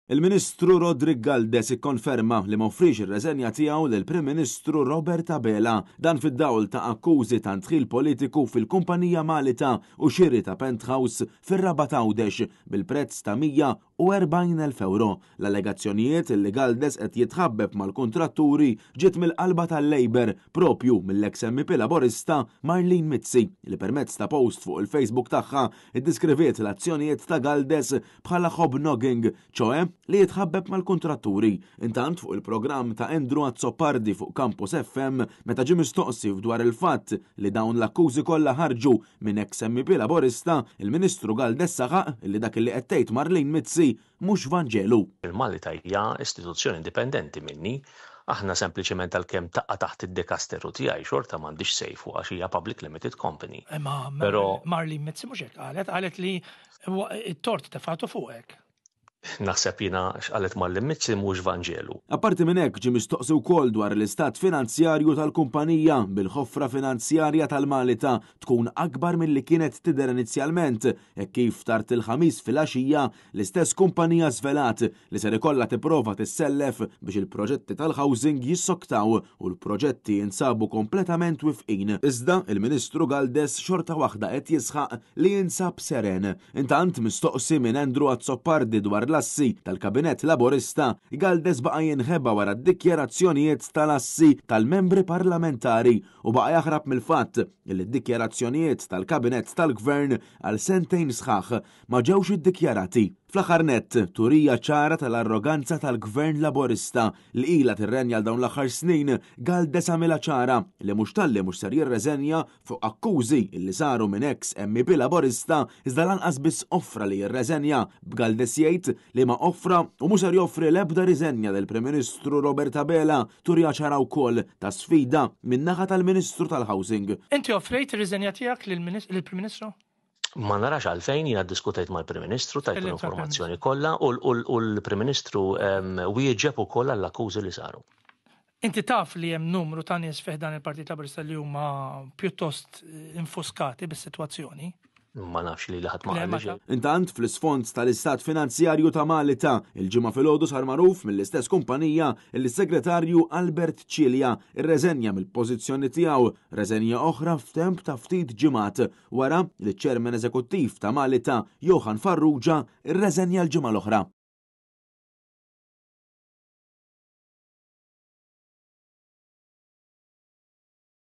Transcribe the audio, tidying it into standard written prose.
Il-Ministru Rodrigo Galdes ikkonferma li ma offrix ir-reżenja tiegħu lill-Prim Ministru Robert Abela dan fid-dawl ta' akkużi ta' dħil politiku fil-kumpanija Malta u xiri ta' penthouse fir-Rabat Għawdex bil-prezz ta' 140,000 euro. L-allegazzjonijiet li Galdes qed jitħabbeb mal-kuntratturi ġiet mill-qalba tal-Labor propju mill-eks MP Laborista Marlene Mizzi li permezz ta' post fuq il-Facebook tagħha iddiskriviet l-azzjonijiet ta' Galdes bħala hobnogging, ċoe li jitħabbeb mal-kontratturi. Intant fuq il-programm ta' Endru Azzopardi fuq Campus FM meta ġie mistoqsi dwar il-fatt li dawn l-akkużi kollha ħarġu minn eks MP Laborista, il-Ministru Galdes saħaq li dak li qed tgħid Marlene Mizzi mhux Vanġelu. Il-Malta hija istituzzjoni indipendenti minni, aħna sempliċement għalkemm taqqa taħt id-dekasteru tiegħi xorta m'għandix sej fuq għax hija Public Limited Company. Però Marlene Mizzi mhux hekk qalet li t-tort tefgħatu fuqek. Naħseb jiena x'qalet Marlene Mizzi mhux Vanġelu. Apparti minn hekk ġie mistoqsi wkoll dwar l-istat finanzjarju tal-kumpanija bil-ħofra finanzjarja tal-Malta tkun akbar milli kienet tidher inizjalment hekk kif tard il-ħamis filgħaxija l-istess kumpanija żvelat li ser ikollha tipprova tissellef biex il-proġetti tal-housing jissoktaw u l-proġetti jinsabu kompletament wifqin. Iżda il-Ministru Galdes xorta waħda qed jisħaq li jinsab seren. Intant mistoqsi minn Endru Azzopardi dwar l-assi tal-Kabinett Laborista, Galdes baqa' jinħeba wara d-dikjarazzjonijiet tal-assi tal-membri parlamentari u baqa' jaħrab mill-fatt li d-dikjarazzjonijiet tal-Kabinett tal-Gvern għal sentejn sħaħ ma ġewx iddikjarati. Fl-aħħar nett turija ċara tal-arroganza tal-Gvern Laborista li ilha tirrenja l dawn l-aħħar snin, Galdes għamilha ċara li mhux talli mhux ser jirreżenja fuq akkużi li saru minn eks MP Laborista iżda lanqas biss offra li jirreżenja. B'Galdes jgħid li ma offra u mhux ser joffri l-ebda riżenja lill-Prim Ministru Robert Abela turija ċara wkoll ta' sfida min-naħa tal-Ministru tal-Housing. Inti offrejt ir-riżenja tiegħek lill-Prim Ministru? Ma narax għalfejn jiena ddiskutejt mal-Prim Ministru tajt l-informazzjoni kollha u l-Prim Ministru wieġeb ukoll għall-akkużi li saru. Inti taf li hemm numru ta' nies fih dan il-Partit Laburista li huma pjuttost infuskati bis-sitwazzjoni? Ma nafx li laħat ma' għalli. Intant fl-isfond tal-istat finanzjarju ta' Malta, il-ġimgħa filgħodu sar magħruf mill-istess kumpanija il-segretarju Albert Cilja irreżenja mill-pożizzjoni tiegħu, reżenja oħra f'temp ta' ftit ġimgħat wara li ċ-Chairman Eżekuttiv ta' Malta Johan Farrugia irreżenja l-ġimgħa l-oħra.